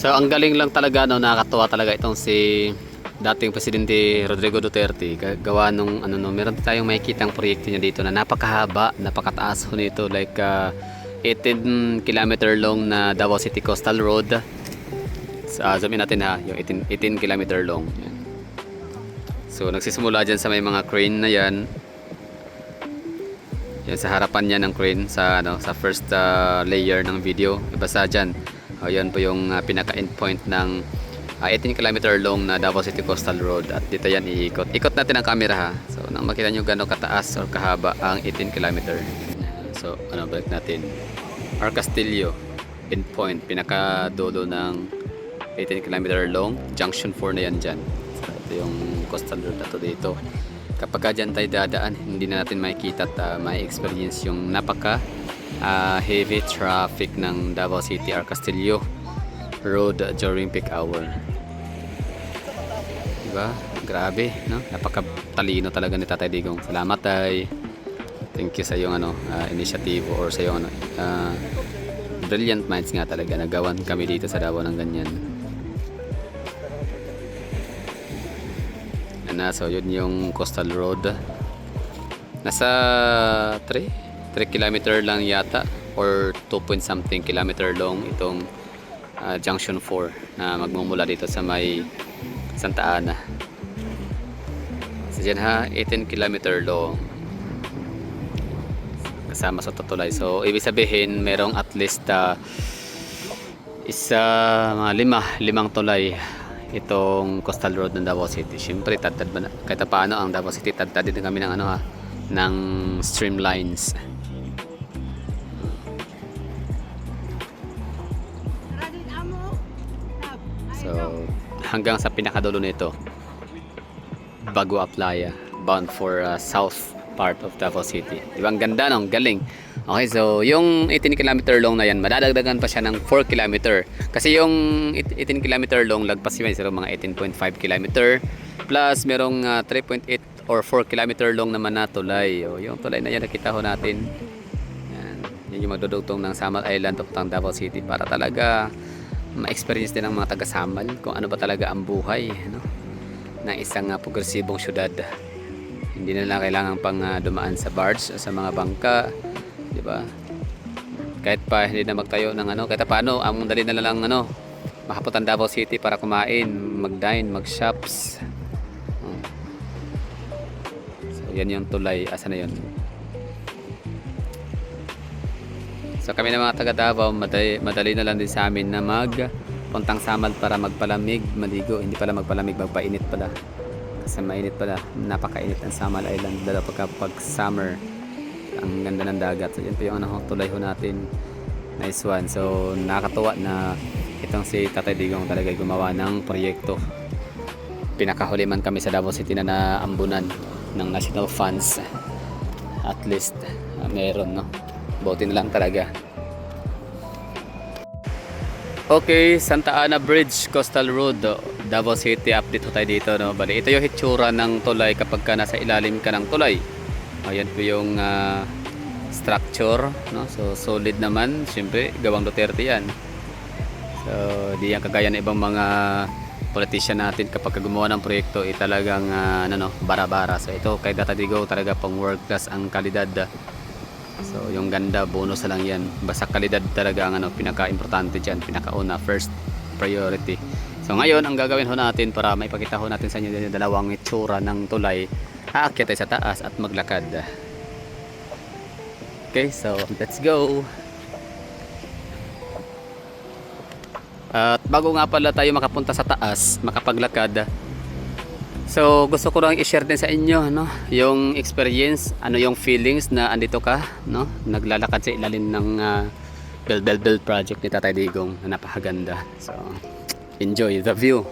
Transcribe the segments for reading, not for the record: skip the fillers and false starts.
So ang galing lang talaga, no, nakakatuwa talaga itong si dating Presidente Rodrigo Duterte. Gawa nung ano, no, meron tayong makikitang proyekto niya dito na napakahaba, napakataas ho nito, like 18 kilometer long na Davao City Coastal Road. Zoom in natin ha, yung 18 kilometer long. Yan. So nagsisimula dyan sa may mga crane na yan. Yan sa harapan niya ng crane sa ano, sa first layer ng video. Basta dyan. Yan po yung pinaka endpoint ng 18 kilometer long na Davao City Coastal Road, at dito yan iikot. Ikot natin ang camera ha. So nang makita nyo gano'ng kataas or kahaba ang 18 kilometer. So ano, balik natin. Our Castillo endpoint, pinaka dulo ng 18 kilometer long, junction 4 na yan dyan. So, ito yung coastal road na to dito. Kapag dyan tayo dadaan, hindi na natin makikita at may experience yung napaka heavy traffic ng Davao City Our Castillo Road during peak hour. Diba? Grabe, no? Napaka-talino talaga ni Tatay Digong. Salamat, Tay. Thank you sa yung ano, initiative or sa yung ano, brilliant minds nga talaga. Nagawan kami dito sa Davao ng ganyan. So yun yung coastal road. Nasa 3 kilometer lang yata or 2 point something kilometer long itong junction 4 na magmumula dito sa may Santa Ana. So dyan ha, 18 kilometer long kasama sa Tutulay. So ibig sabihin merong at least mga limang tulay itong coastal road ng Davao City. Siyempre tad-tad ba na, kahit paano ang Davao City, tad-tad din kami ng ano ha, ng streamlines. So hanggang sa pinakadulo nito, Bagua Playa, bound for south part of Davao City. Diba ang ganda, no? Galing. Okay, so yung 18 kilometer long na yan, madadagdagan pa siya ng 4 kilometer. Kasi yung 18 kilometer long, lagpas yun, so mga 18.5 kilometer. Plus, merong 3.8 or 4 kilometer long naman na tulay. O, yung tulay na yan, nakita ho natin. Yan, yan yung magdudugtong ng Samal Island of Davao City para talaga ma-experience din ng mga taga-Samal kung ano ba talaga ang buhay, no? Ng isang progresibong syudad. Hindi na lang kailangan pang dumaan sa barge o sa mga bangka, di ba? Kahit pa hindi na magtayo ng ano, kahit paano ang dali na lang ano, makapunta Davao City para kumain, mag-dine, mag-shops. So yan yung tulay, asa na yun. So kami na mga taga Davao, madali na lang din sa amin na magpuntang Samal para magpalamig, maligo, hindi pala magpalamig, magpainit pala. Kasi mainit pala, napakainit ang Samal Island lalo pag summer. Ang ganda ng dagat. So yan po yung ano, tulay ho natin. Nice one. So nakakatuwa na itong si Tatay Digong talaga gumawa ng proyekto. Pinakahuli man kami sa Davao City na naambunan ng national funds. At least meron, no? Buti na lang talaga. Okay, Santa Ana Bridge, Coastal Road, Davao City. Update ho tayo dito, no? Bali, ito yung hitsura ng tulay kapag ka nasa ilalim ka ng tulay. Ayan po yung structure, no? So solid naman, siyempre gawang Duterte yan. So di yan kagaya ng ibang mga politician natin kapag gumawa ng proyekto talagang bara-bara. So ito kay Tatay Digong talaga pang world class ang kalidad. So yung ganda, bonus na lang yan. Basta kalidad talaga ang pinaka-importante dyan, pinakauna, first priority. So ngayon ang gagawin ho natin para maipakita ho natin sa inyo yung dalawang itsura ng tulay. Aakyat tayo sa taas at maglakad. Okay, so let's go. At bago nga pala tayo makapunta sa taas, makapaglakad, so gusto ko lang i-share din sa inyo, no, yung experience, ano yung feelings na andito ka, no, naglalakad sa ilalim ng build project ni Tatay Digong na napakaganda. So enjoy the view.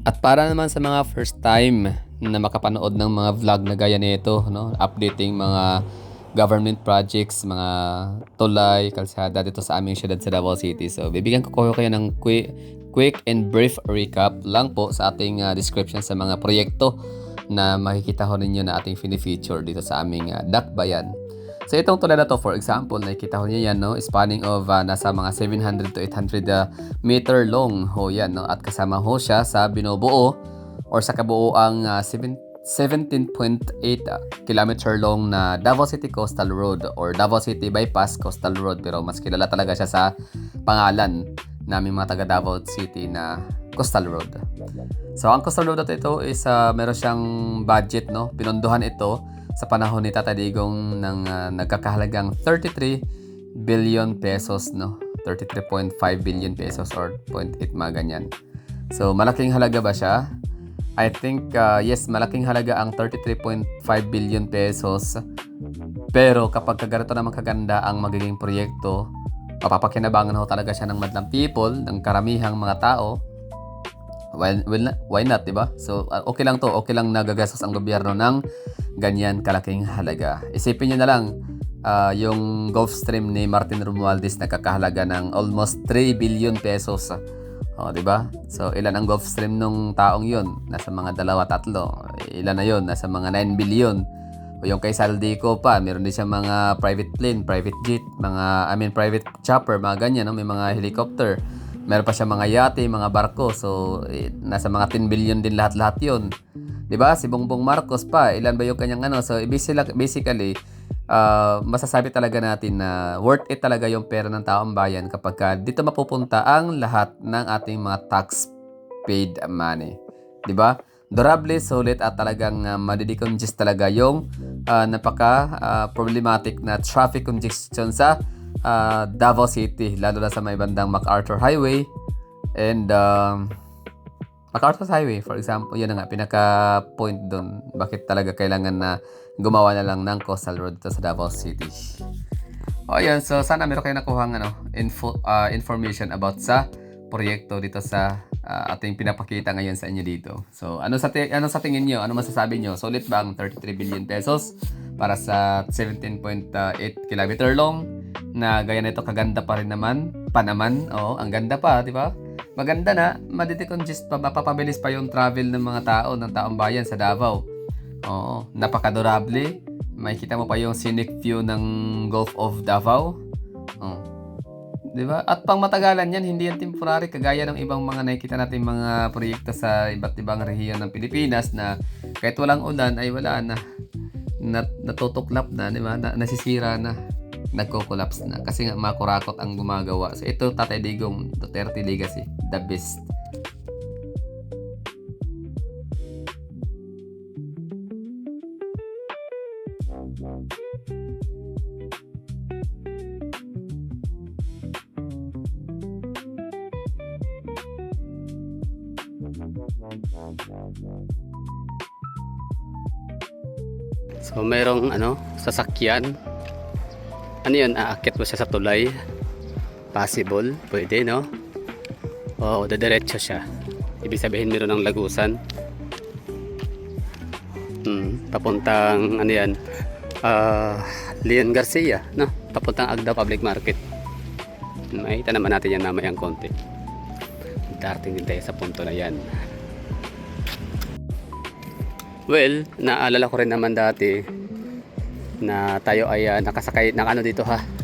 At para naman sa mga first time na makapanood ng mga vlog na gaya nito, no, updating mga government projects, mga tulay, kalsada dito sa aming syudad sa Davao City. So bibigyan ko kayo ng quick and brief recap lang po sa ating description sa mga proyekto na makikita ho ninyo na ating fini-feature dito sa aming Dakbayan. So itong tulay na to, for example, nakikita ko niyo yan, no? Spanning of nasa mga 700 to 800 meter long ho yan, no? At kasama ho siya sa binubuo or sa kabuuang 17.8 kilometer long na Davao City Coastal Road or Davao City Bypass Coastal Road, pero mas kilala talaga siya sa pangalan namin mga taga Davao City na Coastal Road. So ang Coastal Road na ito is meron siyang budget, no? Pinondohan ito sa panahon ni Tata Digong ng nagkakahalagang 33 billion pesos, no? 33.5 billion pesos or 0.8 mga ganyan. So malaking halaga ba siya? I think yes, malaking halaga ang 33.5 billion pesos. Pero kapag ganito naman kaganda ang magiging proyekto, mapapakinabangan ho talaga siya ng madlang people, ng karamihang mga tao. Why not, diba? So, okay lang to. Okay lang nagagastos ang gobyerno ng ganyan kalaking halaga. Isipin nyo na lang, yung Gulfstream ni Martin Romualdez nagkakahalaga ng almost 3 billion pesos. Diba? So, ilan ang Gulfstream nung taong yun? Nasa mga 2-3. Ilan na yun? Nasa mga 9 billion. O yung kay Saldico pa, meron din siya mga private plane, private jet, private chopper, mga ganyan, no? May mga helicopter. Meron pa siya mga yate, mga barko. So, nasa mga 10 billion din lahat-lahat yun. Diba? Si Bongbong Marcos pa, ilan ba yung kanyang ano? So, basically, masasabi talaga natin na worth it talaga yung pera ng taong bayan kapag dito mapupunta ang lahat ng ating mga tax paid money. Diba? Durable, solid at talagang madidicongest talaga yung napaka-problematic na traffic congestion sa Davao City, lalo na sa may bandang MacArthur Highway and MacArthur Highway, for example, yun na nga, pinaka-point doon. Bakit talaga kailangan na gumawa na lang ng coastal road dito sa Davao City. O yun, so sana meron kayo nakuhang information about sa proyekto dito sa ating pinapakita ngayon sa inyo dito. So, ano sa tingin nyo? Ano masasabi nyo? Solid ba ang 33 billion pesos para sa 17.8 kilometer long na gaya nito? Kaganda pa rin naman. Oo, ang ganda pa, di ba? Maganda na, madidecongest pa, mapapabilis pa yung travel ng mga tao, ng taong bayan sa Davao. Oo, napakadurable. Makikita mo pa yung scenic view ng Gulf of Davao. Diba? At pang matagalan yan, hindi yan temporary kagaya ng ibang mga nakikita natin mga proyekto sa iba't ibang rehiyon ng Pilipinas na kahit walang ulan ay wala na, natutuklap na, diba? Nasisira na, nagko-collapse na kasi nga makurakot ang gumagawa. So ito, Tatay Digong Duterte Legacy, the best. So mayroong sasakyan. Ano yun? Aakyat mo siya sa tulay. Possible. Pwede, no? Oo, dadiretso siya. Ibig sabihin meron ng lagusan. Papuntang Leon Garcia, no? Papuntang Agda Public Market. Makita naman natin yan mamayang konti. Darating din tayo sa punto na yan. Well, naalala ko rin naman dati na tayo ay nakasakay ng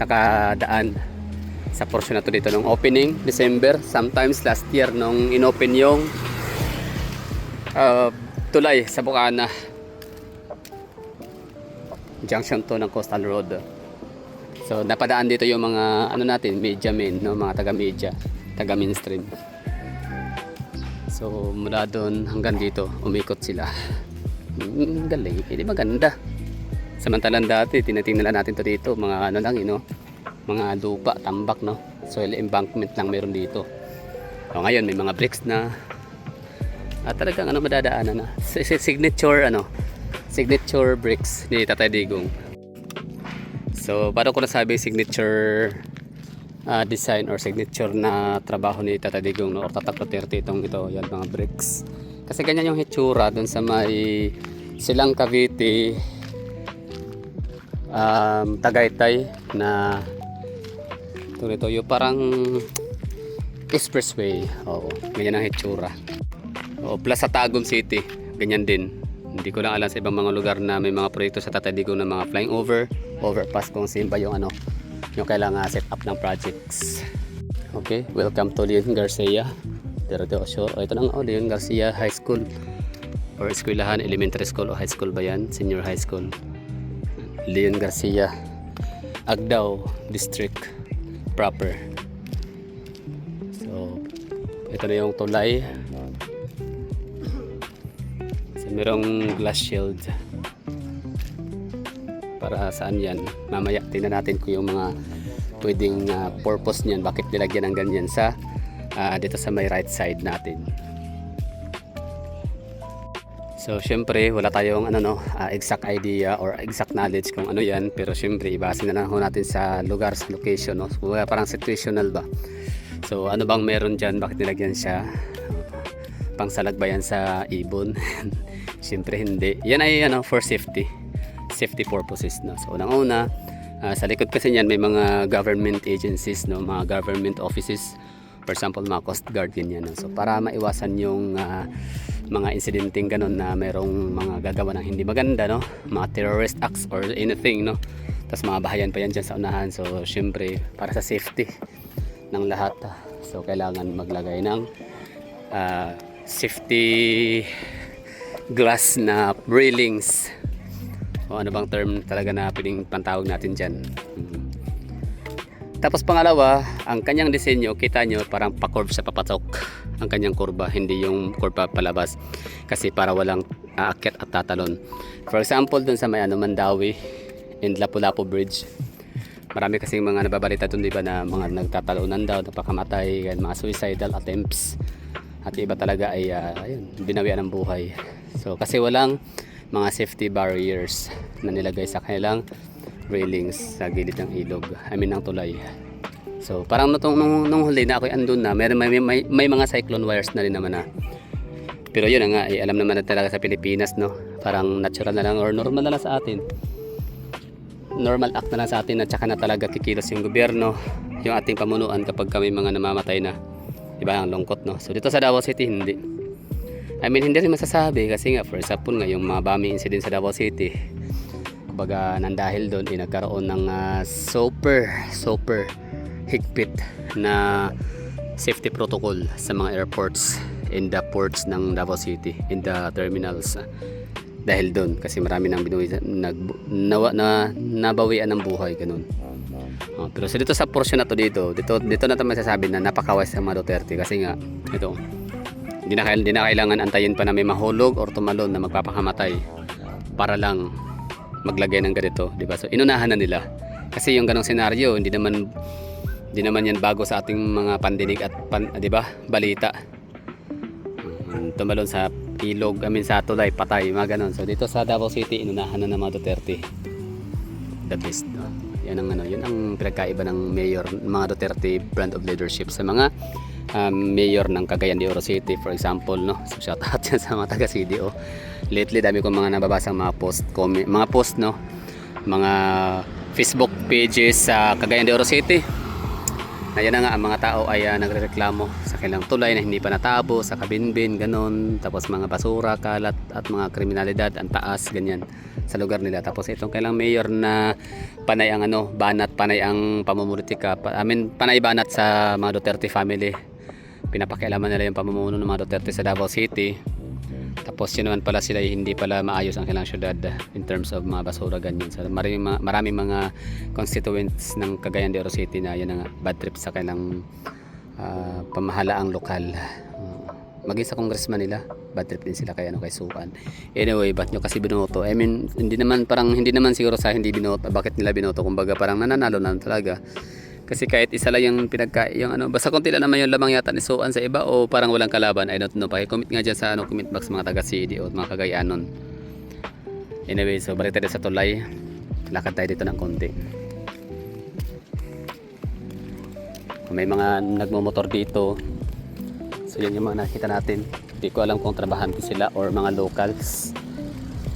nakadaan sa portion na to dito nung opening December, sometimes last year nung inopen yung tulay sa Bukana junction to ng Coastal Road. So napadaan dito yung mga media men, no, mga taga-media, taga-mainstream. So mula doon hanggang dito umikot sila. Galing, hindi maganda. Samantalang dati tinatingnan natin to dito, mga mga lupa, tambak, no, soil embankment lang meron dito. So ngayon may mga bricks na at talagang madadaanan na. Signature bricks ni Tatay Digong. So paano ko nasabi signature design or signature na trabaho ni Tatay Digong, no, or Tatak Duterte ito, yan mga bricks. Kasi ganyan yung hitsura doon sa may Silang Cavite, Tagaytay na ito yung parang expressway. Oo, ganyan ang hitsura. Plus sa Tagum City, ganyan din. Hindi ko lang alam sa ibang mga lugar na may mga proyekto sa Tatay Digong na mga flying over overpass kung saan ba yung ano, yung kailangan set up ng projects. Okay, welcome to Leon Garcia Diretto Shore. Ito na nga, Leon Garcia High School or eskwelahan, elementary school o high school ba yan? Senior high school. Leon Garcia, Agdao District proper. So, ito na yung tulay. So, merong glass shield. Para saan yan? Mamaya tingnan natin kung yung mga pwedeng purpose niyan, bakit nilagyan ng ganyan sa dito sa may right side natin. So syempre wala tayong exact idea or exact knowledge kung ano yan, pero syempre ibase na lang ho natin sa lugar, sa location, no? So, parang situational ba. So ano bang meron dyan, bakit nilagyan siya? Pangsalag ba yan sa ibon? Syempre hindi. Yan ay for safety purposes, no? So unang-una, sa likod kasi niyan may mga government agencies, no, mga government offices, for example mga Coast Guard, ganyan, no? So para maiwasan yung mga insidenteng ganun na mayroong mga gagawa ng hindi maganda, no, mga terrorist acts or anything, no, tapos mga bahayan pa yan dyan sa unahan. So syempre para sa safety ng lahat, so kailangan maglagay ng safety glass na railings, o ano bang term talaga na pwedeng pantawag natin dyan. Tapos pangalawa, ang kanyang disenyo, kita nyo parang pa-curve sa papatok ang kanyang kurba, hindi yung kurba palabas, kasi para walang aakyat at tatalon. For example dun sa may Mandawi and Lapu-Lapu Bridge, marami kasing mga nababalita dun, diba, na mga nagtatalunan daw, napakamatay, mga suicidal attempts, at iba talaga ay binawian ng buhay. So kasi walang mga safety barriers na nilagay sa kanilang railings sa gilid ng ilog, ng tulay. So parang nung huli na ako andun na, may mga cyclone wires na rin naman na. Pero yun na nga, alam naman na talaga sa Pilipinas, no, parang natural na lang or normal na lang sa atin. Normal act na lang sa atin, at saka na talaga kikilos yung gobyerno, yung ating pamunuan kapag kami mga namamatay na. Diba, ang lungkot, no? So dito sa Davao City hindi. Hindi rin masasabi kasi nga, for example nga, yung mga bombing incident sa Davao City, kumbaga nandahil doon nagkaroon ng super higpit na safety protocol sa mga airports in the ports ng Davao City, in the terminals, dahil doon kasi marami nang nabawian ng buhay, ganun. Pero so dito sa portion na to, dito na tayo masasabi na napakawais ng mga Duterte, kasi nga ito, hindi na kailangan antayin pa na may mahulog or tumalon na magpapakamatay para lang maglagay ng ganito, di ba? So inunahan na nila, kasi yung ganong senaryo hindi naman yan bago sa ating mga pandinig at di ba, balita. Tumalon sa ilog, sa tulay, patay, mga ganon. So dito sa Davao City, inunahan na ng mga Duterte. The best, no? Yan ang pinagkaiba ng mayor, mga Duterte brand of leadership sa mga mayor ng Cagayan de Oro City, for example, no. So shout out yan sa mga taga CDO. Lately dami ko mga nababasang mga post, no, mga Facebook pages sa Cagayan de Oro City. Ayan na nga, ang mga tao ay nagrereklamo sa kanilang tulay na hindi pa natabo, sa kabinbin, ganon. Tapos mga basura, kalat at mga kriminalidad, ang taas, ganyan sa lugar nila. Tapos itong kailang mayor na panay ang banat, panay ang pamumulitika, panay banat sa mga Duterte family. Pinapakialaman nila yung pamumuno ng mga Duterte sa Davao City. Tapos yun naman pala, sila hindi pala maayos ang kailang syudad in terms of mga basura, ganyan. So maraming mga constituents ng Cagayan de Oro City na yun nga, bad trip sa kailang pamahalaang lokal. Maging sa congressman nila, bad trip din sila kay Suan. Anyway, ba't nyo kasi binoto? Hindi naman siguro sa hindi binoto. Bakit nila binoto? Kumbaga parang nananalo na talaga. Kasi kahit isa lang yung basta konti lang naman yung lamang yata ni Suan sa iba, o parang walang kalaban, I don't know. Paki-comment nga dyan sa comment box mga taga CDO at mga Cagayanon. Anyway, so balik tayo sa tulay. Lakad tayo dito ng konti. Kung may mga nagmumotor dito, so yan yung mga nakita natin. Hindi ko alam kung trabahante sila or mga locals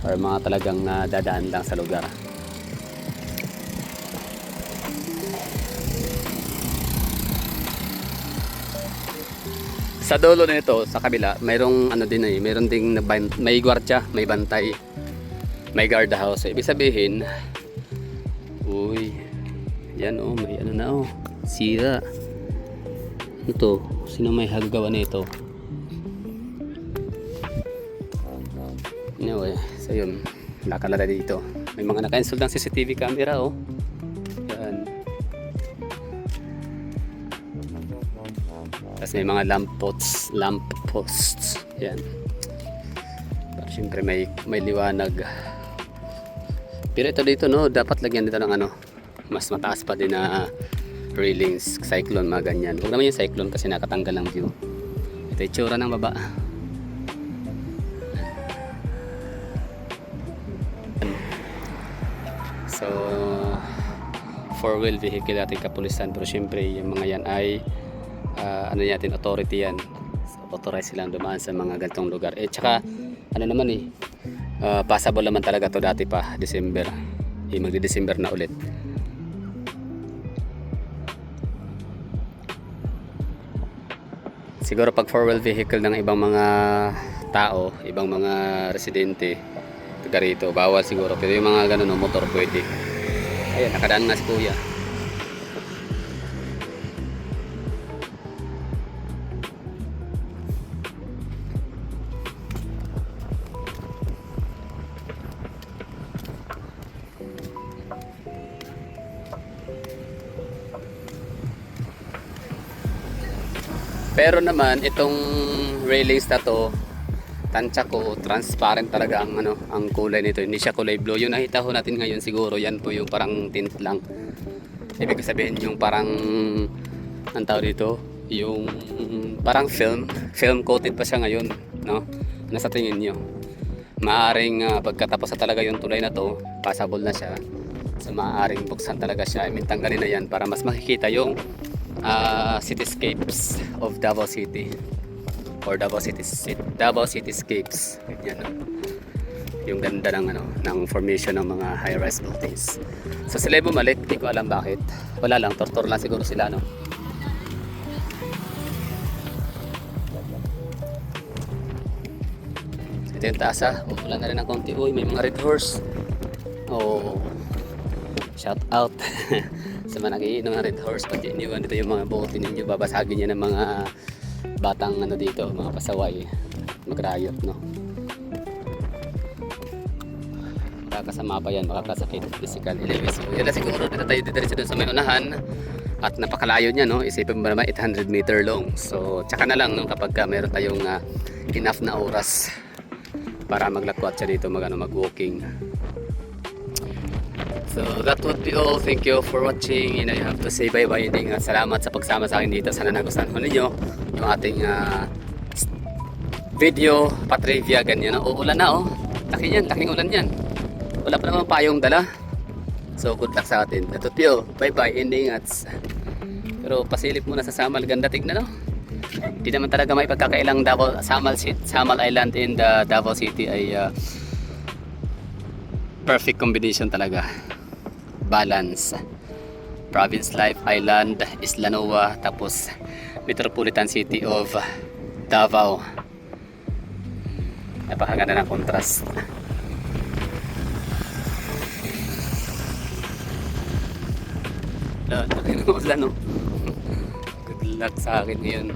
or mga talagang dadaan lang sa lugar. Sa dulo nito, sa kabila, mayroong mayroon ding may gwardiya, may bantay, may guard house. So, ibig sabihin, Uy. Yan oh, may ano na oh. Sira. Ano to? Sino may hagagawa nito? Anyway, so yun. Nakalala dito. May mga naka-install ng CCTV camera oh. Yan. Tapos may mga lamp posts. Yan. Pero syempre may liwanag. Pero ito dito no, dapat lagyan dito ng ano, mas mataas pa din na railings, cyclone, mga ganyan. Huwag naman yung cyclone kasi nakatanggal ng view. Ito yung tsura ng baba. So, four-wheel vehicle natin kapulisan, pero syempre yung mga yan ay ano natin, authority yan. So, authorized silang dumaan sa mga ganitong lugar. Tsaka ano naman passable naman talaga to dati pa, December. Magdi-December na ulit. Siguro pag four-wheel vehicle ng ibang mga tao, ibang mga residente taga rito, bawal siguro. Pero yung mga ganun motor pwede. Ayan, nakadaan nga si kuya. Pero naman itong railings na to, tansya ko, transparent talaga ang ang kulay nito. Hindi siya kulay blue. Yung nakita ko natin ngayon siguro yan po yung parang tint lang. Ibig sabihin yung parang ang tawag dito, yung parang film coated pa siya ngayon, no? Nasa tingin niyo. Maaring pagkatapos na talaga yung tulay na to, passable na siya. So maaring buksan talaga siya. I mean, tanggalin na yan para mas makikita yung cityscapes of Davao City or Davao Cityscapes. Yan, no? Yung ganda ng ng formation ng mga high-rise buildings. So sila bumalik, hindi ko alam bakit. Wala lang, tortor lang siguro sila, no? Ito yung taas ha. Wala na rin ng konti. Uy, may mga red horse. Oh, shout out sa mga nagiinom ng red horse. Pag iniwan dito yung mga bote ninyo, babasagin niya ng mga batang dito, mga pasaway, mag-riot, no? Makakasama pa yan, makakasakit physical illness. So yan na siguro, dito tayo dito sa may unahan at napakalayo niya, no? Isipin mo naman 800 meter long. So tsaka na lang, no, kapag meron tayong enough na oras para maglakwat siya dito, mag-walking. So that would be all. Thank you for watching. You have to say bye-bye. Salamat sa pagsama sa akin dito. Sana nagustuhan ko ninyo yung ating video, patrivia, ganyan. Uulan na oh. Laking ulan yan. Wala pa naman payong dala. So good luck sa atin. That would be all. Bye-bye. Ingat. Pero pasilip muna sa Samal. Ganda tignan, no? Hindi naman talaga may pagkakailang Samal Island in the Davao City ay perfect combination talaga. Balance. Province Life Island, Isla Nova, tapos Metropolitan City of Davao. Napakaganda ng contrast. Good luck sa akin ngayon.